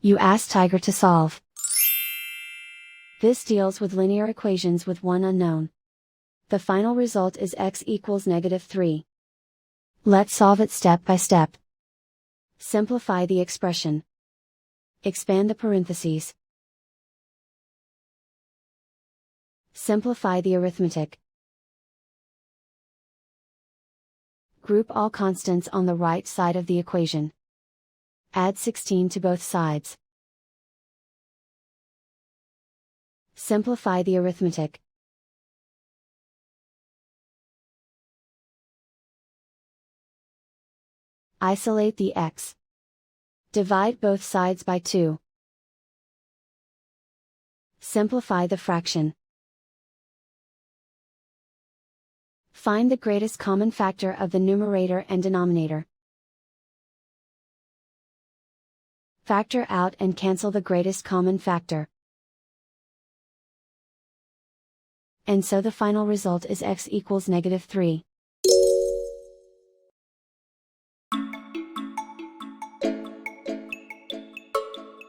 You ask Tiger to solve. This deals with linear equations with one unknown. The final result is x equals -3. Let's solve it step by step. Simplify the expression. Expand the parentheses. Simplify the arithmetic. Group all constants on the right side of the equation. Add 16 to both sides. Simplify the arithmetic. Isolate the x. Divide both sides by 2. Simplify the fraction. Find the greatest common factor of the numerator and denominator. Factor out and cancel the greatest common factor. And so the final result is x equals -3.